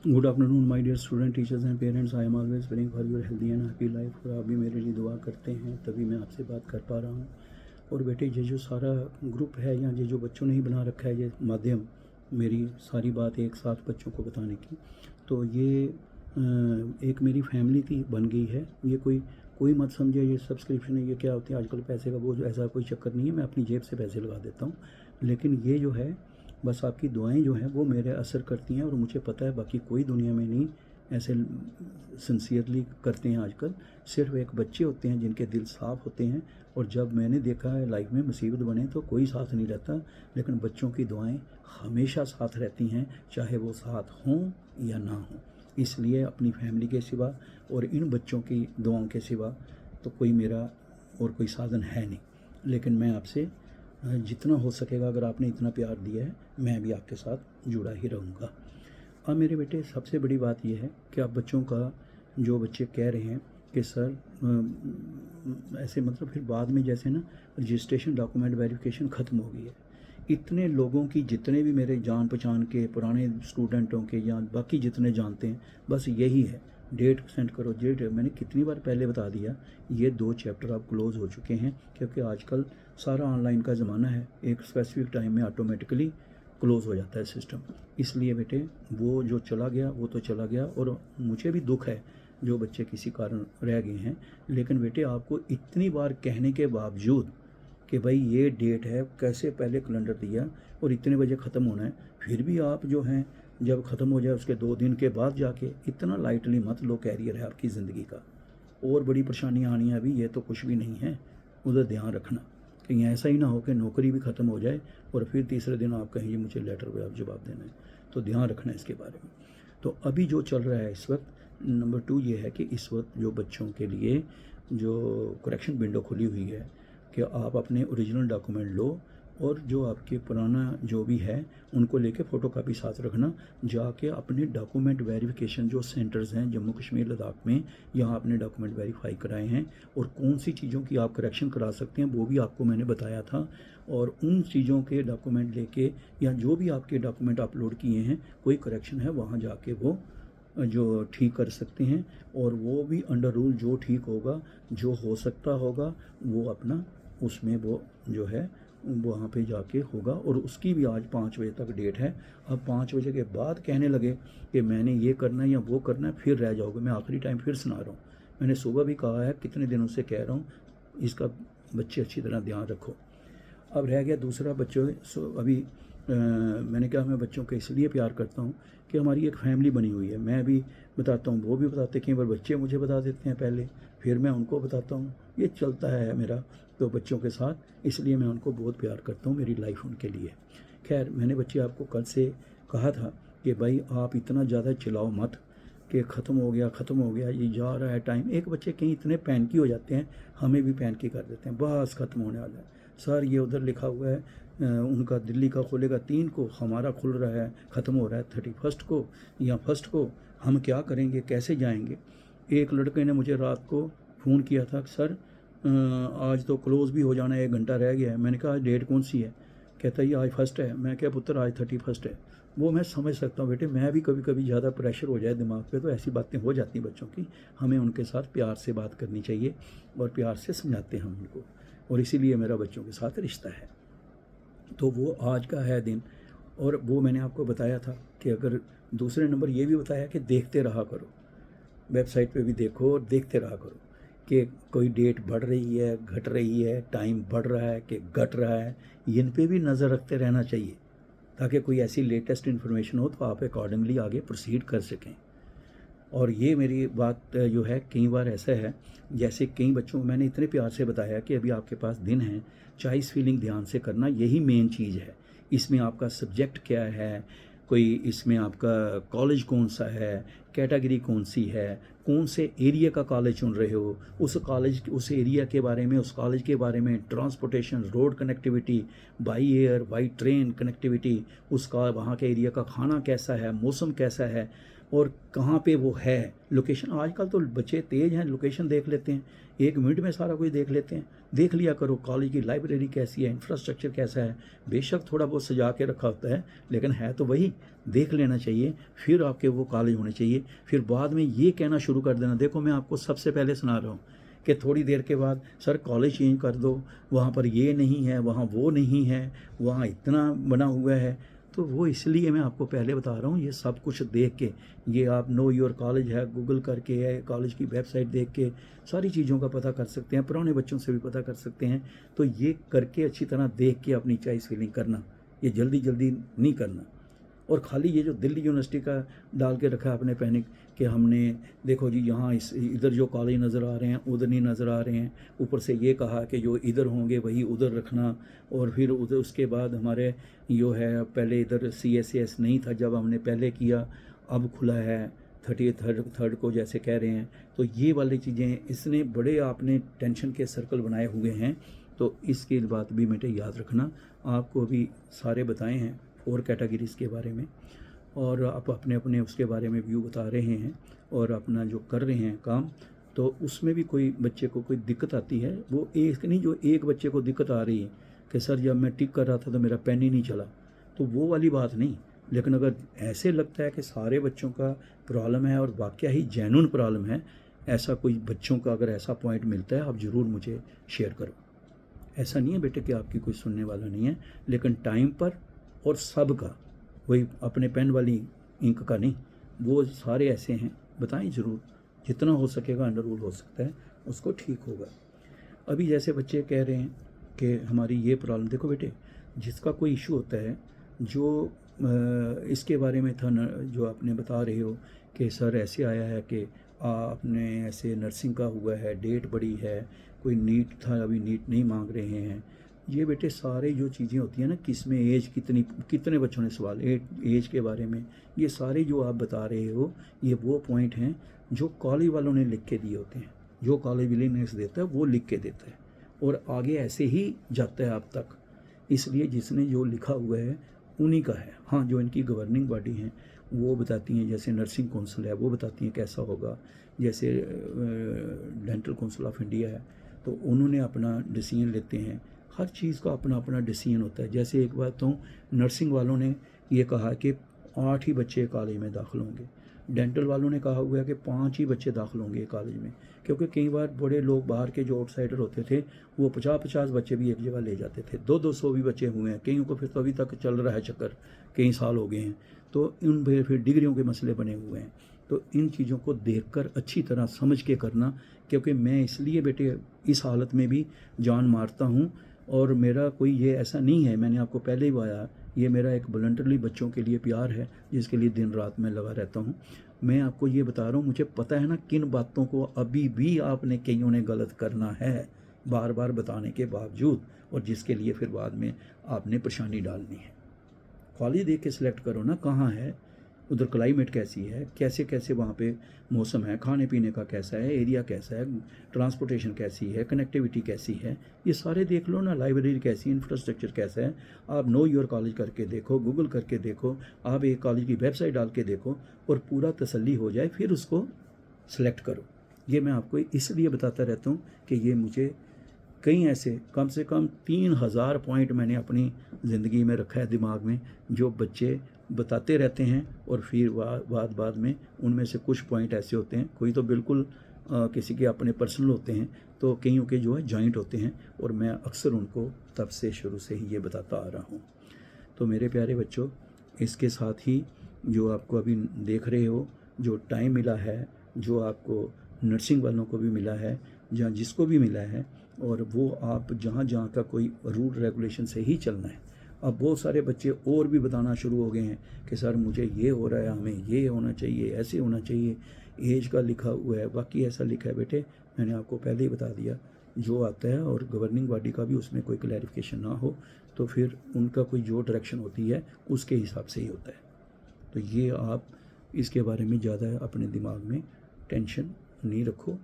Good afternoon my dear student, teachers and parents. I am always praying for your healthy and happy life. और आप भी मेरे लिए दुआ करते हैं तभी मैं आपसे बात कर पा रहा हूँ। और बेटे, ये जो सारा ग्रुप है या ये जो बच्चों ने ही बना रखा है, ये माध्यम मेरी सारी बात एक साथ बच्चों को बताने की, तो ये एक मेरी फैमिली की बन गई है। ये कोई कोई मत समझे ये सब्सक्रिप्शन है, ये क्या होती है आजकल पैसे का बोझ, ऐसा कोई चक्कर नहीं है। मैं अपनी जेब से पैसे लगा देता हूँ, लेकिन ये जो है बस आपकी दुआएं जो हैं वो मेरे असर करती हैं। और मुझे पता है बाकी कोई दुनिया में नहीं ऐसे सिंसियरली करते हैं आजकल। सिर्फ एक बच्चे होते हैं जिनके दिल साफ़ होते हैं। और जब मैंने देखा है लाइफ में मुसीबत बने तो कोई साथ नहीं रहता, लेकिन बच्चों की दुआएं हमेशा साथ रहती हैं, चाहे वो साथ हों या ना हों। इसलिए अपनी फैमिली के सिवा और इन बच्चों की दुआओं के सिवा तो कोई मेरा और कोई साधन है नहीं। लेकिन मैं आपसे जितना हो सकेगा, अगर आपने इतना प्यार दिया है, मैं भी आपके साथ जुड़ा ही रहूँगा। अब मेरे बेटे, सबसे बड़ी बात यह है कि आप बच्चों का, जो बच्चे कह रहे हैं कि सर ऐसे मतलब फिर बाद में जैसे ना रजिस्ट्रेशन डॉक्यूमेंट वेरिफिकेशन ख़त्म हो गई है। इतने लोगों की, जितने भी मेरे जान पहचान के पुराने स्टूडेंटों के या बाकी जितने जानते हैं, बस यही है, डेट सेंड करो, डेट। मैंने कितनी बार पहले बता दिया, ये 2 चैप्टर अब क्लोज़ हो चुके हैं, क्योंकि आजकल सारा ऑनलाइन का ज़माना है। एक स्पेसिफिक टाइम में ऑटोमेटिकली क्लोज़ हो जाता है सिस्टम। इसलिए बेटे, वो जो चला गया वो तो चला गया, और मुझे भी दुख है जो बच्चे किसी कारण रह गए हैं। लेकिन बेटे, आपको इतनी बार कहने के बावजूद कि भाई ये डेट है, कैसे पहले कैलेंडर दिया और इतने बजे ख़त्म होना है, फिर भी आप जो हैं जब ख़त्म हो जाए उसके 2 दिन के बाद जाके इतना लाइटली मत लो। कैरियर है आपकी ज़िंदगी का, और बड़ी परेशानियाँ आनी है अभी, ये तो कुछ भी नहीं है। उधर ध्यान रखना, कहीं ऐसा ही ना हो कि नौकरी भी ख़त्म हो जाए और फिर तीसरे दिन आप कहेंगे मुझे लेटर पे आप जवाब देना है। तो ध्यान रखना इसके बारे में। तो अभी जो चल रहा है इस वक्त, नंबर 2 ये है कि इस वक्त जो बच्चों के लिए जो करेक्शन विंडो खुली हुई है कि आप अपने ओरिजिनल डॉक्यूमेंट लो, और जो आपके पुराना जो भी है उनको लेके फ़ोटोकॉपी साथ रखना। जाके अपने डॉक्यूमेंट वेरिफिकेशन जो सेंटर्स हैं जम्मू कश्मीर लद्दाख में, यहाँ अपने डॉक्यूमेंट वेरीफाई कराए हैं, और कौन सी चीज़ों की आप करेक्शन करा सकते हैं वो भी आपको मैंने बताया था। और उन चीज़ों के डॉक्यूमेंट लेके, या जो भी आपके डॉक्यूमेंट अपलोड किए हैं, कोई करेक्शन है वहाँ जाके वो जो ठीक कर सकते हैं। और वो भी अंडर रूल जो ठीक होगा, जो हो सकता होगा, वो अपना उसमें वो जो है वहाँ पे जाके होगा। और उसकी भी आज 5 बजे तक डेट है। अब 5 बजे के बाद कहने लगे कि मैंने ये करना है या वो करना है, फिर रह जाओगे। मैं आखिरी टाइम फिर सुना रहा हूँ, मैंने सुबह भी कहा है, कितने दिनों से कह रहा हूँ, इसका बच्चे अच्छी तरह ध्यान रखो। अब रह गया दूसरा बच्चों। अभी मैंने कहा मैं बच्चों को इसलिए प्यार करता हूँ कि हमारी एक फैमिली बनी हुई है। मैं भी बताता हूँ, वो भी बताते, कई बार बच्चे मुझे बता देते हैं पहले, फिर मैं उनको बताता हूँ। ये चलता है मेरा तो बच्चों के साथ, इसलिए मैं उनको बहुत प्यार करता हूँ, मेरी लाइफ उनके लिए। खैर, मैंने बच्चे आपको कल से कहा था कि भाई आप इतना ज़्यादा चिल्लाओ मत कि ख़त्म हो गया, ख़त्म हो गया, ये जा रहा है टाइम। एक बच्चे कहीं इतने पैनिकी हो जाते हैं, हमें भी पैनिकी कर देते हैं, बस ख़त्म होने वाला है सर, ये उधर लिखा हुआ है उनका दिल्ली का खुलेगा 3 को, हमारा खुल रहा है, ख़त्म हो रहा है 31 को या 1 को, हम क्या करेंगे, कैसे जाएंगे। एक लड़के ने मुझे रात को फ़ोन किया था, सर आज तो क्लोज़ भी हो जाना है, 1 घंटा रह गया है। मैंने कहा आज डेट कौन सी है? कहता है ये आज 1 है। मैं क्या पुत्र, आज 31 है। वो मैं समझ सकता हूँ बेटे, मैं भी कभी कभी ज़्यादा प्रेशर हो जाए दिमाग पे तो ऐसी बातें हो जाती हैं बच्चों की। हमें उनके साथ प्यार से बात करनी चाहिए और प्यार से समझाते हैं हम उनको, और इसीलिए मेरा बच्चों के साथ रिश्ता है। तो वो आज का है दिन। और वो मैंने आपको बताया था कि अगर दूसरे नंबर ये भी बताया कि देखते रहा करो, वेबसाइट पे भी देखो और देखते रहा करो कि कोई डेट बढ़ रही है, घट रही है, टाइम बढ़ रहा है कि घट रहा है, इन पे भी नज़र रखते रहना चाहिए, ताकि कोई ऐसी लेटेस्ट इन्फॉर्मेशन हो तो आप अकॉर्डिंगली आगे प्रोसीड कर सकें। और ये मेरी बात जो है, कई बार ऐसा है जैसे कई बच्चों को मैंने इतने प्यार से बताया कि अभी आपके पास दिन है, चॉइस फिलिंग ध्यान से करना, यही मेन चीज़ है। इसमें आपका सब्जेक्ट क्या है, कोई इसमें आपका कॉलेज कौन सा है, कैटेगरी कौन सी है, कौन से एरिया का कॉलेज चुन रहे हो, उस एरिया के बारे में, उस कॉलेज के बारे में, transportation, road connectivity, by air by train connectivity, उसका वहाँ के एरिया का खाना कैसा है, मौसम कैसा है, और कहाँ पे वो है, लोकेशन। आजकल तो बच्चे तेज़ हैं, लोकेशन देख लेते हैं, 1 मिनट में सारा कुछ देख लेते हैं। देख लिया करो कॉलेज की लाइब्रेरी कैसी है, इंफ्रास्ट्रक्चर कैसा है। बेशक थोड़ा बहुत सजा के रखा होता है, लेकिन है तो वही, देख लेना चाहिए। फिर आपके वो कॉलेज होने चाहिए। फिर बाद में ये कहना शुरू कर देना, देखो मैं आपको सबसे पहले सुना रहा हूँ कि थोड़ी देर के बाद सर कॉलेज चेंज कर दो, वहाँ पर ये नहीं है, वहाँ वो नहीं है, वहाँ इतना बना हुआ है। तो वो इसलिए मैं आपको पहले बता रहा हूँ, ये सब कुछ देख के, ये आप नो योर कॉलेज है, गूगल करके है, कॉलेज की वेबसाइट देख के सारी चीज़ों का पता कर सकते हैं, पुराने बच्चों से भी पता कर सकते हैं। तो ये करके अच्छी तरह देख के अपनी चॉइस फिलिंग करना, ये जल्दी जल्दी नहीं करना। और खाली ये जो दिल्ली यूनिवर्सिटी का डाल के रखा है आपने पैनिक कि हमने देखो जी यहाँ इधर जो कॉलेज नज़र आ रहे हैं उधर नहीं नज़र आ रहे हैं, ऊपर से ये कहा कि जो इधर होंगे वही उधर रखना, और फिर उधर उसके बाद हमारे जो है पहले इधर CSAS नहीं था, जब हमने पहले किया अब खुला है 30 को जैसे कह रहे हैं। तो ये वाली चीज़ें इसने बड़े आपने टेंशन के सर्कल बनाए हुए हैं। तो इसकी बात भी बेटे याद रखना, आपको अभी सारे बताए हैं और कैटेगरीज़ के बारे में, और आप अपने अपने उसके बारे में व्यू बता रहे हैं और अपना जो कर रहे हैं काम। तो उसमें भी कोई बच्चे को कोई दिक्कत आती है, वो एक नहीं, जो एक बच्चे को दिक्कत आ रही है कि सर जब मैं टिक कर रहा था तो मेरा पेन ही नहीं चला, तो वो वाली बात नहीं। लेकिन अगर ऐसे लगता है कि सारे बच्चों का प्रॉब्लम है और वाकई ही जेन्युइन प्रॉब्लम है, ऐसा कोई बच्चों का अगर ऐसा पॉइंट मिलता है, आप ज़रूर मुझे शेयर करो। ऐसा नहीं है बेटे कि आपकी कोई सुनने वाला नहीं है, लेकिन टाइम पर और सब का, वही अपने पेन वाली इंक का नहीं, वो सारे ऐसे हैं, बताएं ज़रूर, जितना हो सकेगा अंडर रूल हो सकता है उसको ठीक होगा। अभी जैसे बच्चे कह रहे हैं कि हमारी ये प्रॉब्लम, देखो बेटे जिसका कोई इशू होता है, जो इसके बारे में था जो आपने बता रहे हो कि सर ऐसे आया है कि आपने ऐसे नर्सिंग का हुआ है, डेट बड़ी है, कोई नीट था अभी नीट नहीं मांग रहे हैं, ये बेटे सारे जो चीज़ें होती हैं ना, किसमें एज कितने बच्चों ने सवाल एज के बारे में, ये सारे जो आप बता रहे हो, ये वो पॉइंट हैं जो कॉलेज वालों ने लिख के दिए होते हैं। जो कॉलेज विलिंगनेस देता है वो लिख के देता है, और आगे ऐसे ही जाता है आप तक। इसलिए जिसने जो लिखा हुआ है उन्हीं का है। हाँ, जो इनकी गवर्निंग बॉडी हैं वो बताती हैं, जैसे नर्सिंग काउंसिल है वो बताती हैं कैसा होगा, जैसे डेंटल काउंसिल ऑफ इंडिया है, तो उन्होंने अपना डिसीजन लेते हैं। हर चीज़ का अपना अपना डिसीजन होता है। जैसे एक बात तो नर्सिंग वालों ने ये कहा कि 8 ही बच्चे कॉलेज में दाखिल होंगे, डेंटल वालों ने कहा हुआ है कि 5 ही बच्चे दाखिल होंगे कॉलेज में, क्योंकि कई बार बड़े लोग बाहर के जो आउटसाइडर होते थे वो 50-50 बच्चे भी एक जगह ले जाते थे, 200-200 भी बच्चे हुए हैं कईयों को, फिर तो अभी तक चल रहा है चक्कर, कई साल हो गए हैं। तो इन फिर डिग्रियों के मसले बने हुए हैं। तो इन चीज़ों को देखकर अच्छी तरह समझ के करना, क्योंकि मैं इसलिए बेटे इस हालत में भी जान मारता हूँ, और मेरा कोई ये ऐसा नहीं है, मैंने आपको पहले ही बताया, ये मेरा एक वॉलंटरली बच्चों के लिए प्यार है जिसके लिए दिन रात मैं लगा रहता हूँ। मैं आपको ये बता रहा हूँ, मुझे पता है ना किन बातों को अभी भी आपने कईयों ने गलत करना है बार बार बताने के बावजूद, और जिसके लिए फिर बाद में आपने परेशानी डालनी है। कॉलेज देख के सिलेक्ट करो ना, कहाँ है, उधर क्लाइमेट कैसी है, कैसे कैसे वहाँ पे मौसम है, खाने पीने का कैसा है, एरिया कैसा है, ट्रांसपोर्टेशन कैसी है, कनेक्टिविटी कैसी है, ये सारे देख लो ना, लाइब्रेरी कैसी है, इंफ्रास्ट्रक्चर कैसा है। आप नो योर कॉलेज करके देखो, गूगल करके देखो, आप एक कॉलेज की वेबसाइट डाल के देखो, और पूरा तसल्ली हो जाए, फिर उसको सिलेक्ट करो। ये मैं आपको इसलिए बताता रहता हूँ कि ये मुझे कई ऐसे कम से कम 3000 पॉइंट मैंने अपनी ज़िंदगी में रखा है दिमाग में, जो बच्चे बताते रहते हैं, और फिर बाद में उनमें से कुछ पॉइंट ऐसे होते हैं, कोई तो बिल्कुल किसी के अपने पर्सनल होते हैं, तो कईयों के जो है जॉइंट होते हैं, और मैं अक्सर उनको तब से शुरू से ही ये बताता आ रहा हूँ। तो मेरे प्यारे बच्चों, इसके साथ ही जो आपको अभी देख रहे हो, जो टाइम मिला है, जो आपको नर्सिंग वालों को भी मिला है, जहाँ जिसको भी मिला है, और वो आप जहाँ जहाँ का कोई रूल रेगुलेशन से ही चलना है। अब बहुत सारे बच्चे और भी बताना शुरू हो गए हैं कि सर मुझे ये हो रहा है, हमें ये होना चाहिए, ऐसे होना चाहिए, एज का लिखा हुआ है, बाकी ऐसा लिखा है। बेटे मैंने आपको पहले ही बता दिया, जो आता है, और गवर्निंग बॉडी का भी उसमें कोई क्लैरिफिकेशन ना हो तो फिर उनका कोई जो डायरेक्शन होती है उसके हिसाब से ही होता है। तो ये आप इसके बारे में ज़्यादा अपने दिमाग में टेंशन नहीं रखो।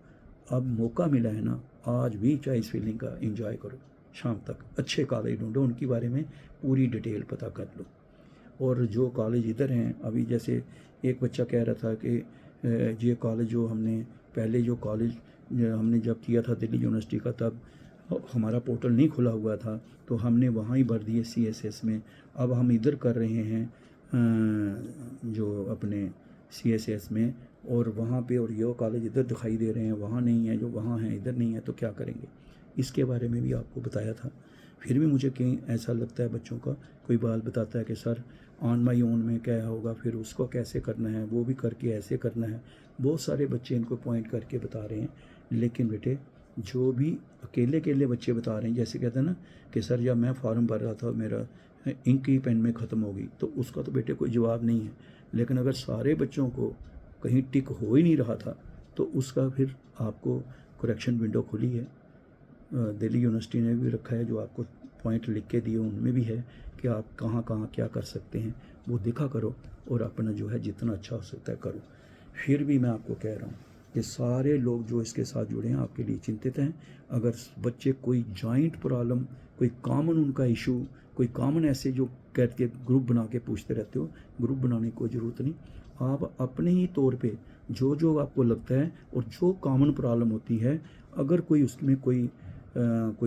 अब मौका मिला है ना, आज भी चॉइस फिलिंग का एंजॉय करो। शाम तक अच्छे कॉलेज ढूंढो, उनके बारे में पूरी डिटेल पता कर लो। और जो कॉलेज इधर हैं, अभी जैसे एक बच्चा कह रहा था कि ये कॉलेज जो हमने पहले जो कॉलेज हमने जब किया था दिल्ली यूनिवर्सिटी का, तब हमारा पोर्टल नहीं खुला हुआ था, तो हमने वहाँ ही भर दिए CSS में। अब हम इधर कर रहे हैं जो अपने CSS में, और वहाँ पे और ये कॉलेज इधर दिखाई दे रहे हैं, वहाँ नहीं है, जो वहाँ हैं इधर नहीं है, तो क्या करेंगे। इसके बारे में भी आपको बताया था। फिर भी मुझे कहीं ऐसा लगता है बच्चों का कोई बात बताता है कि सर ऑन माई ओन में क्या होगा, फिर उसको कैसे करना है, वो भी करके ऐसे करना है। बहुत सारे बच्चे इनको पॉइंट करके बता रहे हैं, लेकिन बेटे जो भी अकेले अकेले बच्चे बता रहे हैं, जैसे कहते हैं ना कि सर जब मैं फॉर्म भर रहा था मेरा इंक ही पेन में ख़त्म हो गई, तो उसका तो बेटे कोई जवाब नहीं है। लेकिन अगर सारे बच्चों को कहीं टिक हो ही नहीं रहा था, तो उसका फिर आपको करेक्शन विंडो खुली है। दिल्ली यूनिवर्सिटी ने भी रखा है, जो आपको पॉइंट लिख के दिए उनमें भी है कि आप कहाँ कहाँ क्या कर सकते हैं, वो देखा करो और अपना जो है जितना अच्छा हो सकता है करो। फिर भी मैं आपको कह रहा हूँ कि सारे लोग जो इसके साथ जुड़े हैं आपके लिए चिंतित हैं। अगर बच्चे कोई जॉइंट प्रॉब्लम, कोई कॉमन उनका इशू, कोई कॉमन ऐसे जो करके ग्रुप बना के पूछते रहते हो, ग्रुप बनाने की कोई ज़रूरत नहीं। आप अपने ही तौर पे जो जो आपको लगता है और जो कॉमन प्रॉब्लम होती है, अगर कोई उसमें कोई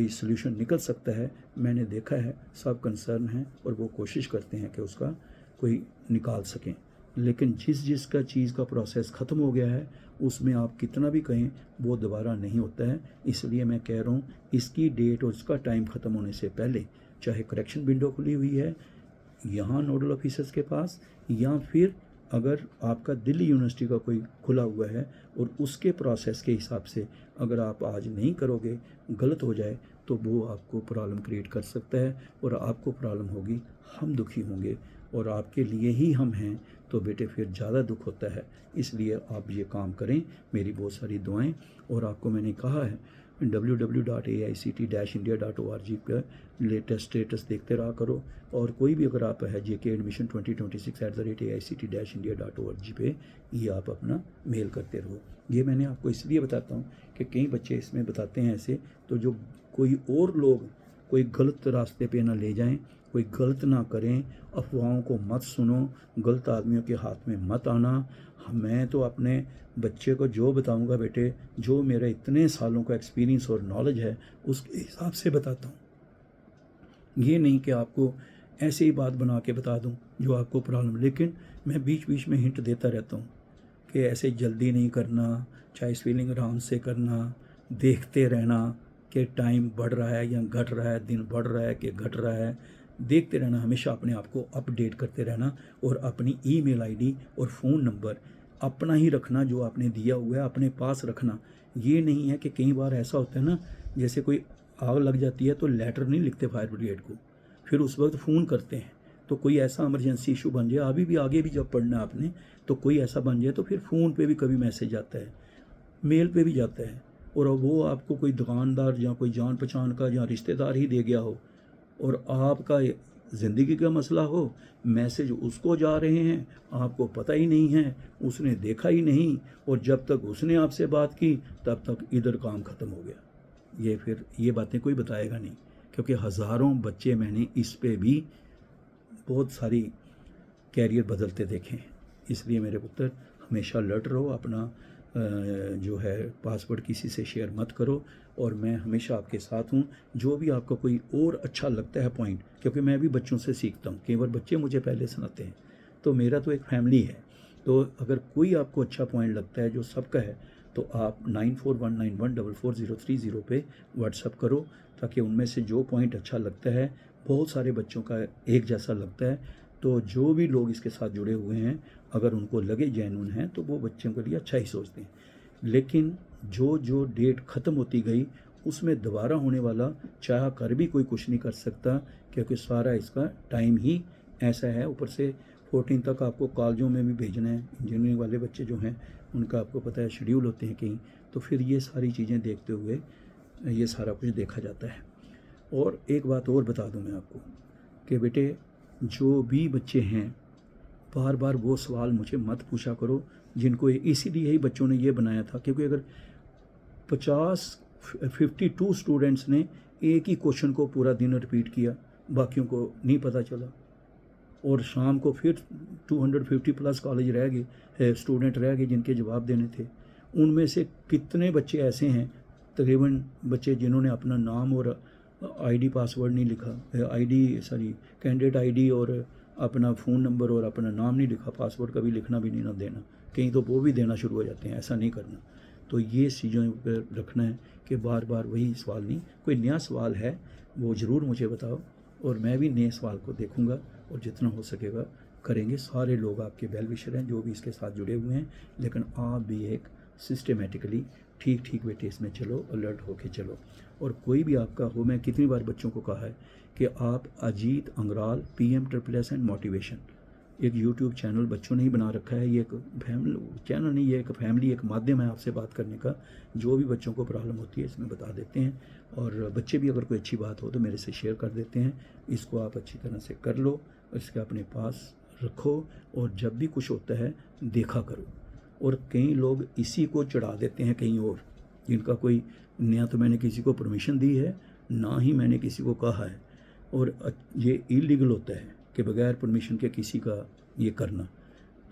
सल्यूशन निकल सकता है, मैंने देखा है सब कंसर्न हैं और वो कोशिश करते हैं कि उसका कोई निकाल सकें। लेकिन जिसका चीज़ का प्रोसेस ख़त्म हो गया है, उसमें आप कितना भी कहें वो दोबारा नहीं होता है। इसलिए मैं कह रहा हूँ इसकी डेट और इसका टाइम ख़त्म होने से पहले, चाहे करेक्शन विंडो खुली हुई है यहाँ नोडल ऑफिसर्स के पास, या फिर अगर आपका दिल्ली यूनिवर्सिटी का कोई खुला हुआ है और उसके प्रोसेस के हिसाब से अगर आप आज नहीं करोगे, गलत हो जाए, तो वो आपको प्रॉब्लम क्रिएट कर सकता है और आपको प्रॉब्लम होगी, हम दुखी होंगे और आपके लिए ही हम हैं, तो बेटे फिर ज़्यादा दुख होता है। इसलिए आप ये काम करें, मेरी बहुत सारी दुआएं। और आपको मैंने कहा है www.aict-india.org पर लेटेस्ट स्टेटस देखते रहा करो। और कोई भी अगर आप है JK एडमिशन 2026@aict-india.org पे ये आप अपना मेल करते रहो। ये मैंने आपको इसलिए बताता हूँ कि कई बच्चे इसमें बताते हैं ऐसे, तो जो कोई और लोग कोई गलत रास्ते पे ना ले जाएं, कोई गलत ना करें, अफवाहों को मत सुनो, गलत आदमियों के हाथ में मत आना। मैं तो अपने बच्चे को जो बताऊंगा बेटे, जो मेरे इतने सालों का एक्सपीरियंस और नॉलेज है उसके हिसाब से बताता हूँ। ये नहीं कि आपको ऐसे ही बात बना के बता दूँ जो आपको प्रॉब्लम, लेकिन मैं बीच बीच में हिंट देता रहता हूँ कि ऐसे जल्दी नहीं करना, चॉइस फिलिंग आराम से करना, देखते रहना कि टाइम बढ़ रहा है या घट रहा है, दिन बढ़ रहा है कि घट रहा है, देखते रहना, हमेशा अपने आप को अपडेट करते रहना। और अपनी ईमेल आईडी और फ़ोन नंबर अपना ही रखना, जो आपने दिया हुआ है अपने पास रखना। ये नहीं है कि कई बार ऐसा होता है ना, जैसे कोई आग लग जाती है तो लेटर नहीं लिखते फायर ब्रिगेड को, फिर उस वक्त फ़ोन करते हैं। तो कोई ऐसा इमरजेंसी इशू बन जाए, अभी भी आगे भी जब पढ़ना आपने, तो कोई ऐसा बन जाए तो फिर फ़ोन पे भी कभी मैसेज आता है, मेल पे भी जाता है, और वो आपको कोई दुकानदार या कोई जान पहचान का या रिश्तेदार ही दे गया हो और आपका ज़िंदगी का मसला हो, मैसेज उसको जा रहे हैं, आपको पता ही नहीं है, उसने देखा ही नहीं, और जब तक उसने आपसे बात की तब तक इधर काम ख़त्म हो गया। ये फिर ये बातें कोई बताएगा नहीं, क्योंकि हज़ारों बच्चे मैंने इस पे भी बहुत सारी कैरियर बदलते देखे हैं। इसलिए मेरे पुत्र हमेशा अलर्ट रहो, अपना जो है पासवर्ड किसी से शेयर मत करो, और मैं हमेशा आपके साथ हूँ। जो भी आपको कोई और अच्छा लगता है पॉइंट, क्योंकि मैं भी बच्चों से सीखता हूँ, कई बार बच्चे मुझे पहले सुनाते हैं, तो मेरा तो एक फैमिली है। तो अगर कोई आपको अच्छा पॉइंट लगता है जो सबका है, तो आप 9419144030 पे व्हाट्सअप करो, ताकि उनमें से जो पॉइंट अच्छा लगता है, बहुत सारे बच्चों का एक जैसा लगता है, तो जो भी लोग इसके साथ जुड़े हुए हैं अगर उनको लगे जेन्युइन हैं तो वो बच्चों के लिए अच्छा ही सोचते हैं। लेकिन जो जो डेट ख़त्म होती गई उसमें दोबारा होने वाला चाह कर भी कोई कुछ नहीं कर सकता, क्योंकि सारा इसका टाइम ही ऐसा है। ऊपर से 14 तक आपको कॉलेजों में भी भेजना है, इंजीनियरिंग वाले बच्चे जो हैं उनका आपको पता है शेड्यूल होते हैं कहीं, तो फिर ये सारी चीज़ें देखते हुए ये सारा कुछ देखा जाता है। और एक बात और बता दूं मैं आपको कि बेटे जो भी बच्चे हैं बार बार वो सवाल मुझे मत पूछा करो जिनको इसीलिए ही बच्चों ने ये बनाया था, क्योंकि अगर 52 स्टूडेंट्स ने एक ही क्वेश्चन को पूरा दिन रिपीट किया, बाकियों को नहीं पता चला, और शाम को फिर 250 प्लस कॉलेज रह गए, स्टूडेंट रह गए जिनके जवाब देने थे। उनमें से कितने बच्चे ऐसे हैं, तकरीबन बच्चे जिन्होंने अपना नाम और आईडी पासवर्ड नहीं लिखा, कैंडिडेट आईडी और अपना फ़ोन नंबर और अपना नाम नहीं लिखा, पासवर्ड कभी लिखना भी नहीं ना देना, कहीं तो वो भी देना शुरू हो जाते हैं। ऐसा नहीं करना। तो ये चीज़ों पर रखना है कि बार बार वही सवाल नहीं, कोई नया सवाल है वो ज़रूर मुझे बताओ, और मैं भी नए सवाल को देखूँगा और जितना हो सकेगा करेंगे। सारे लोग आपके वेल विशर हैं जो भी इसके साथ जुड़े हुए हैं, लेकिन आप भी एक सिस्टमेटिकली ठीक बेटे इसमें चलो, अलर्ट होके चलो। और कोई भी आपका हो, मैं कितनी बार बच्चों को कहा है कि आप Ajit Angral PM SSS and motivation एक यूट्यूब चैनल बच्चों ने ही बना रखा है। ये एक फैमिली चैनल नहीं, ये एक फैमिली, एक माध्यम है आपसे बात करने का। जो भी बच्चों को प्रॉब्लम होती है इसमें बता देते हैं, और बच्चे भी अगर कोई अच्छी बात हो तो मेरे से शेयर कर देते हैं। इसको आप अच्छी तरह से कर लो, इसके अपने पास रखो, और जब भी कुछ होता है देखा करो। और कई लोग इसी को चढ़ा देते हैं कहीं और, जिनका कोई नया तो मैंने किसी को परमिशन दी है ना ही मैंने किसी को कहा है, और ये इलीगल होता है कि बगैर परमिशन के किसी का ये करना।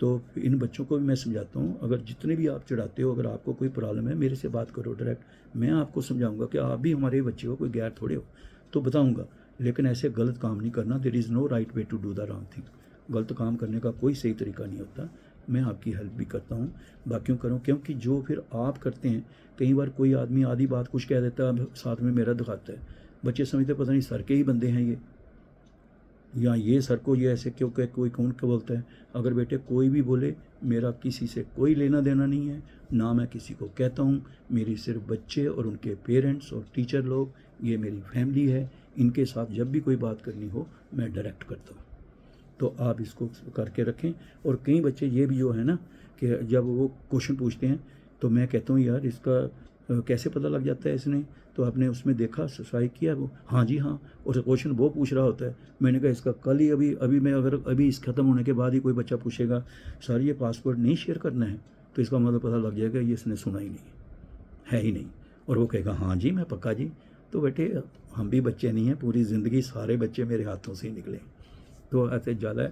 तो इन बच्चों को भी मैं समझाता हूँ, अगर जितने भी आप चढ़ाते हो, अगर आपको कोई प्रॉब्लम है मेरे से बात करो डायरेक्ट, मैं आपको समझाऊंगा कि आप भी हमारे बच्चे हो, कोई गैर थोड़े हो, तो बताऊंगा। लेकिन ऐसे गलत काम नहीं करना। There is no right way to do the wrong thing. गलत काम करने का कोई सही तरीका नहीं होता। मैं आपकी हेल्प भी करता हूँ, बाकियों करूँ, क्योंकि जो फिर आप करते हैं, कई बार कोई आदमी आधी बात कुछ कह देता है, साथ में मेरा दिखाता है, बच्चे समझते पता नहीं सर के ही बंदे हैं ये, या ये सर को ये ऐसे क्यों कह, कोई कौन क्या बोलता है। अगर बेटे कोई भी बोले, मेरा किसी से कोई लेना देना नहीं है, ना मैं किसी को कहता हूँ। मेरी सिर्फ बच्चे और उनके पेरेंट्स और टीचर लोग, ये मेरी फैमिली है, इनके साथ जब भी कोई बात करनी हो मैं डायरेक्ट करता हूँ। तो आप इसको करके रखें। और कई बच्चे ये भी जो है ना कि जब वो क्वेश्चन पूछते हैं तो मैं कहता हूँ यार इसका कैसे पता लग जाता है, इसने तो आपने उसमें देखा, सब्सक्राइब किया, वो हाँ जी हाँ, और क्वेश्चन वो पूछ रहा होता है। मैंने कहा इसका कल ही अभी मैं अगर अभी इस ख़त्म होने के बाद ही कोई बच्चा पूछेगा सर ये पासवर्ड नहीं शेयर करना है, तो इसका मतलब पता लग जाएगा ये इसने सुना ही नहीं है ही नहीं, और वो कहेगा हाँ जी मैं पक्का जी। तो बेटे हम भी बच्चे नहीं हैं, पूरी ज़िंदगी सारे बच्चे मेरे हाथों से ही निकले। तो ऐसे ज़्यादा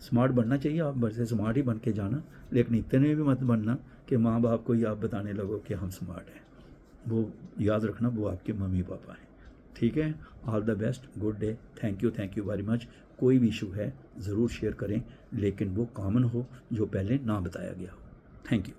स्मार्ट बनना चाहिए, आप बड़े स्मार्ट ही बन के जाना, लेकिन इतने भी मत बनना कि माँ बाप को ही आप बताने लगो कि हम स्मार्ट हैं। वो याद रखना, वो आपके मम्मी पापा हैं। ठीक है, all the best, good day, thank you very much. कोई भी इशू है ज़रूर शेयर करें, लेकिन वो कॉमन हो जो पहले ना बताया गया हो। Thank you.